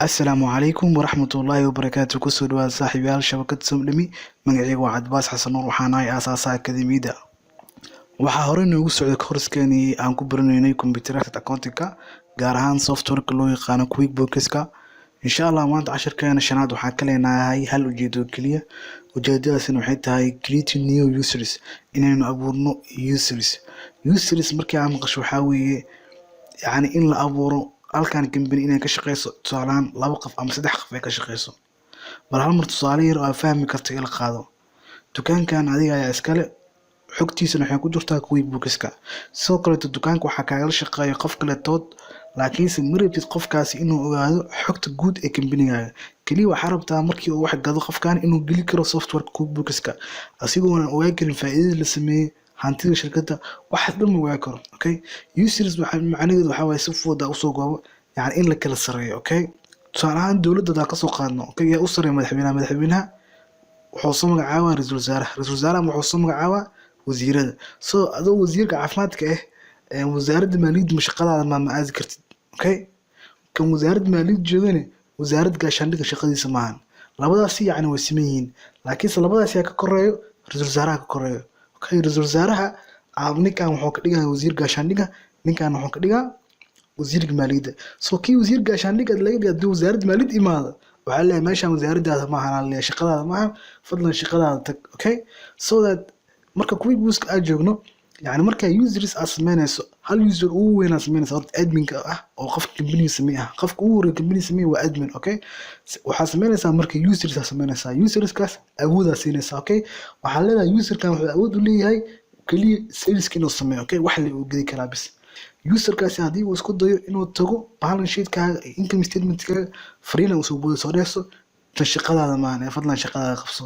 Asalaamu calaykum waraxmatullaahi wabarakaatu. Kusoo dhawaada saaxiibayaal shabakad Somdhami. Magacaygu waa Cabdibaas Xasan Nuur, waxaan ahay aasaasaha akademiyada. Waxaa hore noogu socday koorskeennii aan ku baranaynay computer accounting-ka, gaar ahaan software-ka loo yaqaano QuickBooks-ka. insha Allah maanta casharkeena shanaad waxaan ka leenahay hal ujeedo keliya. Ujeedadaasina waxay tahay creating new users, inaynu abuurno users markii aan maqasho waxaa weeye yacni in la abuuro halkan company inay ka shaqeyso tusaalaan 2 qof ama 3 qof ay ka shaqeyso. bal hal mar tusaale yar oo aad fahmi karto ila qaado. dukaankan adiga ayaa iskale, xogtiisana waxay ku jirtaa QuickBooks-ka. sidoo kale dukaanka waxaa kaagala shaqeeya qof kale tood, laakiinse ma rabtid qofkaasi inuu ogaado xogta guud ee company-gaaga. kaliya waxaa rabtaa markii uu wax gado qofkan inuu geli karo software QuickBooks-ka asigoona ogaan karin faa'iidada la sameeyay, hantida shirkadda, waxa dhan ogaan karo. okay, users macnaheedu waxa waaye si fudud u soo goobo, yani in la kala sareeyo. okay, tusaale ahaan dowladda ka soo qaadno, okay, yaa u sareeya madaxweynaha wuxuu soo magacaabaa ra'iisul wasaaraha wuxuu soo magacaabaa wasiirada. adoo wasiirka caafimaadka wasaaradda maaliyadda shaqadaada ma aadi kartid. okay, kan wasaaradda maaliyadda joogane wasaaradda gaashaandhigga shaqadiisa maahan. labadaasi yacni way siman yihiin, laakiinse labadaasi yaa ka koreeyo ra'iisul wasaaraha ka koreeyo. okay, ra'iisul wasaaraha ninkan wuxuu ka dhigaa wasiir gaashaandhigga, ninkan wuxuu ka dhigaa wasiirka maaliyadda. kii wasiir gaashaandhigga laga dhigaa haddii wasaaradda maaliyadda imaado waxaa leeyahay meeshaan wasaaraddaada maahan, leeyahay shaqadaada maahan, fadlan shaqadaada tag. okay, that marka QuickBooks aad joogno, yani marka users aad sameynayso, hal user ugu weyn aad sameynayso horta admin-ka ah oo qofka company sameey ah. qofka ugu horeeya company sameey waa admin. okay, waxaa sameynaysaa marka users aad sameynaysaa, userskaas awoodaa siinaysaa. okay, waxaa leedahay userkan wuxuu awood u leeyahay kaliya saleska inuu sameeyo. okay, wax la uu gedi karaa bis. userkaasi haddii uu isku dayo inuu tago balance sheet-kaaga, income statement-kaaga, fariina uu soo boodi soo dheeso, tan shaqadaada maahan, fadlan shaqadaada qabso.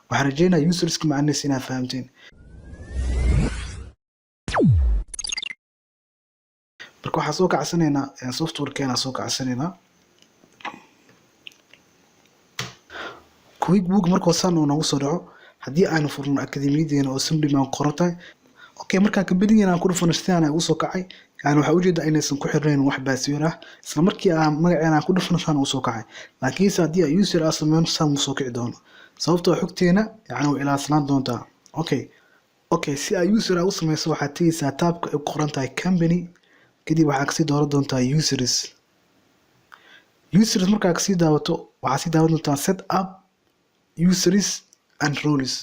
waxaan rajeynayaa userska macnihiisa inaad fahamteen. marka waxaan soo kacsanaynaa software-keena soo kacsanaynaa QuickBooks. markuu saan uu nagu soo dhaco, haddii aanu furno akademiyadeena oo Somdhami aan qoran tahay, okay, markaa company-geena aan ku dhufano sidaan ay ugu soo kacay, yani waxaa ujeedaa inaysan ku xirnayn wax baasiyoon ah. isla markii aan magaceena aan ku dhufano saan uu soo kacay, laakiinse haddii ay user aan sameyno saan uu soo kici doono, sababtoo xogteena yani way ilaasnaan doontaa. okay, si ay user u sameyso waxaad tegaysaa taabka ay ku qoran tahay company, kadib waxaa kasii dooran doontaa users. markaa kasii daawato waxaa sii daawan doontaa set up users and roles.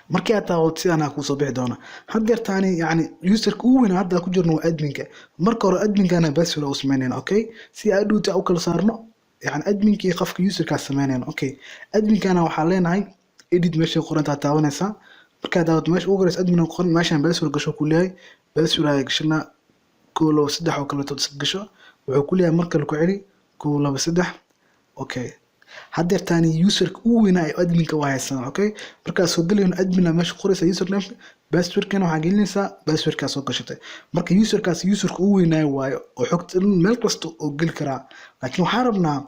markii aad taawato sidaan kuu soo bixi doona. haddeertaani yani userka ugu weyn hadda ku jirno waa adminka. marka hore adminkana password u sameynayna. okay, si aad dhuuta u kala saarno yani adminka iyo qofka userka sameynayna. okay, adminkana waxaa leenahay edit meesha qorantaa taawanaysaa. markaa daawato meesha ugu horeysa admin qoran, meeshaan password gasho ku leeyahay, password ay gashana 1 2 3 oo kale tood gasho, wuxuu ku leeyahay marka la ku celi 1 2 3. okay, haddeertaani userka ugu weyn ay adminka waa haysan. okay, markaa soo galayno admin meesha qoraysa username, password-kana waxaa gelinaysaa password-ka soo gashatay. marka userkaas userka ugu weynaayo waayo oo xogta meel kasta oo geli karaa. laakiin waxaan rabnaa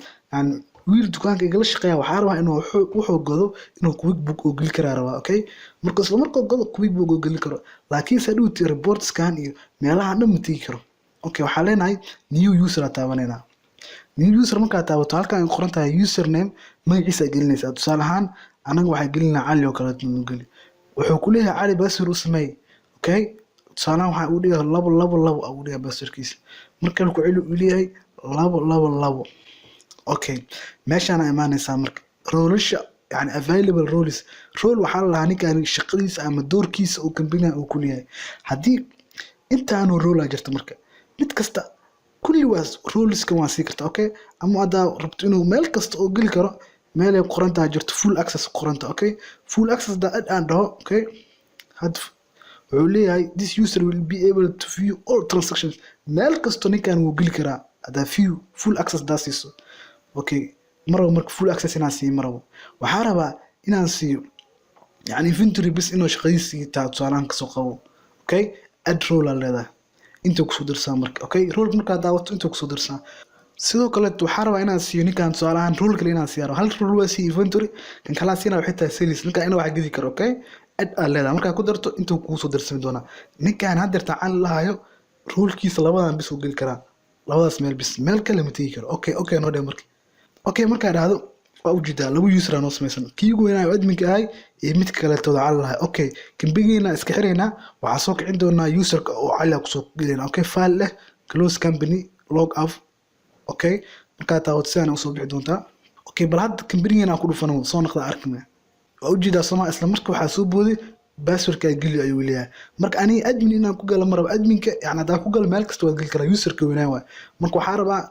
wiil dukaanka igala shaqeeya, waxaa rabaa inuu wuxuu gado inuu QuickBooks oo geli karaa rabaa. okay, marka isla markuu gado QuickBooks oo geli karo, laakiin sadhuuti reports-kan iyo meelaha dhan ma tegi karo. okay, waxaa leenahay new user taabanayna. new user markaa taabato halkan ay qoran tahay username, magaciisa gelinaysaa. tusaale ahaan anaga waxaa gelinaa cali oo kale geli, wuxuu ku leeyahay cali password u sameey. okay, tusaale ahaan waxaa uu dhigaa 222 uu dhigaa password-kiisa, marka ku celi uu leeyahay 222. okay, meeshaan imaanaysaa marka roolsha, yani available roles. role waxaa la lahaa ninkan shaqadiisa ama doorkiisa oo company uu ku leeyahay. haddii intaanu role jirto, marka mid kasta kulli waa roleska waa sii karta. okay, ama hadaa rabto inuu meel kasta oo geli karo, meel ay qorantaa jirto full access qoranta. okay, full access da aan dhaho. okay, had wuxuu leeyahay this user will be able to view all transactions. meel kasta ninkan wuu geli karaa hadaa view full access daa siiso. okay, marka full access inaan siiyo marabo, waxaa rabaa inaan siiyo yani inventory bis inuu shaqadiisii taa tusaalaan kasoo qabo. okay, add role aan leedahay inta kusoo dirsaa marka. okay, role markaa daawato inta kusoo dirsaa. sidoo kale waxaa rabaa inaan siiyo ninkan tusaalahaan role kale inaan siiyo. hal role waa siiyo inventory, kan kala siina waxay tahay sales, ninkan inuu wax gedi karo. okay, add aan leedahay markaa ku darto inta kusoo dirsami doona. ninkan haddeerta aan lahayo rolekiisa labadan bis uu geli karaa. labadaas meel bis meel kale ma tegi karo. Okay noo dheh marka. Okay markaa dhahdo waa ujeedaa laba user noo samaysan, kii ugu weynaa oo adminka ahay iyo midka kaleetooda cali lahay. Okay kambigeena iska xiraynaa, waxaa soo kicin doonaa userka oo cali kusoo gelinaa. Okay file leh close company log off. Okay markaa taawad sidaan usoo bixi doontaa. Okay bal hadda kambigeena ku dhufano soo noqda arkina. waa ujeedaa Soomaa isla marka waxaa soo booday passwordka geli ayuu leeyahay. marka aniga admin inaan ku galo maraba adminka yani hadaa ku galo meel kasta waa geli karaa userka weynaa waay. marka waxaa rabaa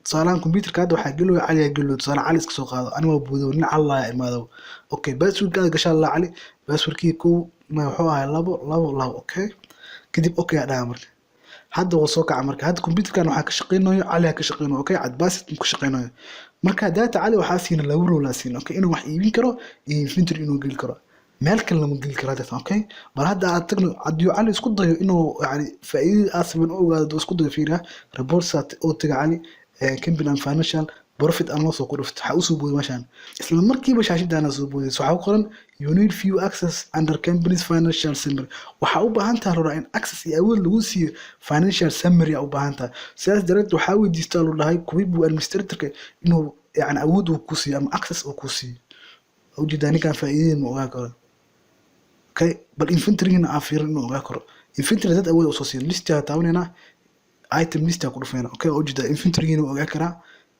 tusaalaan computerka hadda waxaa geli cali yaa geli tusaale cali iska soo qaado aniga waa boodo nin cali laa imaado. Okay passwordkaada gashaa la cali passwordkii kow wuxuu ahay 2 okay kadib okay aa marka hadda wuu soo kaca. marka hadda computerkan waxaa ka shaqeynayo cali ka shaqeynayo. Okay cadbaasit ku shaqeynayo. marka data cali waxaa siina laba row la siina. Okay inuu wax iibin karo iyo inventory inuu geli karo meel kale lama geli karo data. Okay bal hadda aad tagno adiyo cali isku dayo inuu yani faa'iido asaban oo ogaado isku dayo fiiriya report oo taga cali company and financial profit and loss ku dhufto waxa uu soo booday meeshan isla markiiba shaashadana soo booday. waxa ku qoran you need few access under company's financial summary. waxa u baahan tahay rora in access iyo awood lagu siiyo financial summary u baahan tahay. sidaas darteed waxa weydiistaa loo dhahay kuwii buu administratorka inuu yani awood uu ku siiyo ama access uu ku siiyo. ujeedaa ninkan faa'iideen ma ogaa karo. Okay bal inventory-na afirin inuu ogaa karo. inventory dad awood u soo siiyo list taabanayna item list ku dhufayna. Okay ujeedaa inventory-na uu ogaa karaa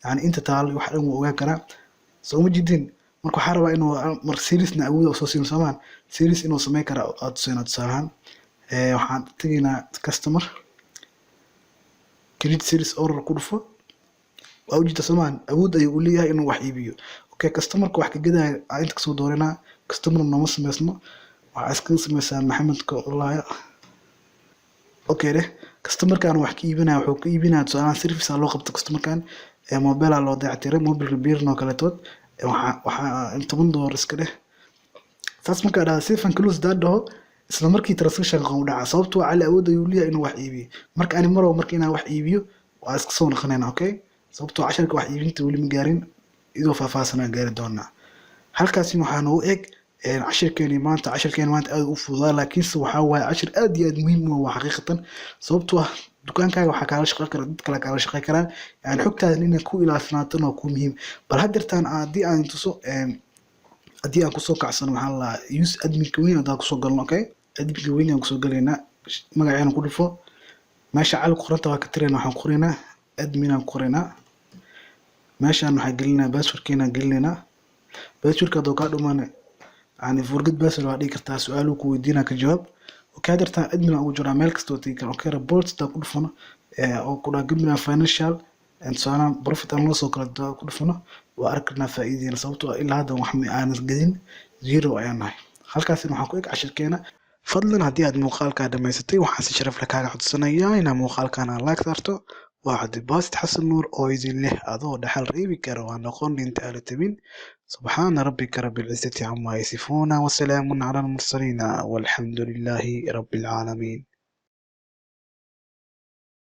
يعني انت تعال واحد uu ogaa karaa soo ma jidin. marka waxa rabaa inuu mar seriesna awood u soo siino samaan series inuu sameey kara aad soo saaran. waxaan tageynaa customer credit series order ku dhufo waa ujeedaa samaan awood ayuu u leeyahay inuu wax iibiyo. Okay customerka wax ka gadaa inta kasoo dooranaa customer nama sameysno waxa iska sameysaa maxamed ka wallahi. Okay customerkan wax ka iibinaa wuxuu ka iibinaa tusaalaan service loo qabto customerkan mobile loo dayactiray mobile repair no kale tood waxa $10 iska dheh. taas marka dhaha safe and close daado isla markii transaction qowm dhaca sababtoo cali awood ayuu leeyahay inuu wax iibiyo. marka ani maro markii inaan wax iibiyo waa iska soo noqonayna. Okay sababtoo casharka wax iibinta wali ma gaarin idoo faahfaahsanaa gaari doonaa. halkaas waxaan u eg casharkeeni maanta aad u fududaa laakiin waxa waay cashar aad iyo aad muhiim u ah xaqiiqatan sababtoo ah dukaankaaga waxa kala shaqeyn kara dad kale kala shaqeyn karaan yani xogtaada in ku ilaashanaato oo ku muhiim. bal hadirtaan hadii aan tuso hadii aan ku soo kacsano waxaan la use admin weyn oo ku soo galno. Okay admin weyn aan ku soo galeena magaceena ku dhufo meesha cali qoranta waa ka tireen waxaan qoraynaa admin aan qoraynaa meeshaan waxa gelinaa passwordkeena gelinaa passwordka doo ka dhumaan يعني forget password waa dhigi kartaa su'aalo ku weydiina ka jawaab. Okay dartaan admin ugu jira meel kasta oo tagi karo. Okay reports ta ku dhufano oo ku dhaagmina financial and so on profit and loss oo kala ku dhufano waa arkna faa'iideyna sababtoo ilaa hadda wax ma aan gadin zero ayaan nahay. halkaas waxaan ku eg cashirkeena fadlan haddii aad muuqaalka dhamaysatay waxaan si sharaf leh kaaga codsanayaa inaad muuqaalkan like saarto. waa Baasit Xasan Nuur oo idin leh adoo dhaxal reebi kara waa noqon inta aad tabin. سبحان ربك رب العزة عما يصفون وسلام على المرسلين والحمد لله رب العالمين.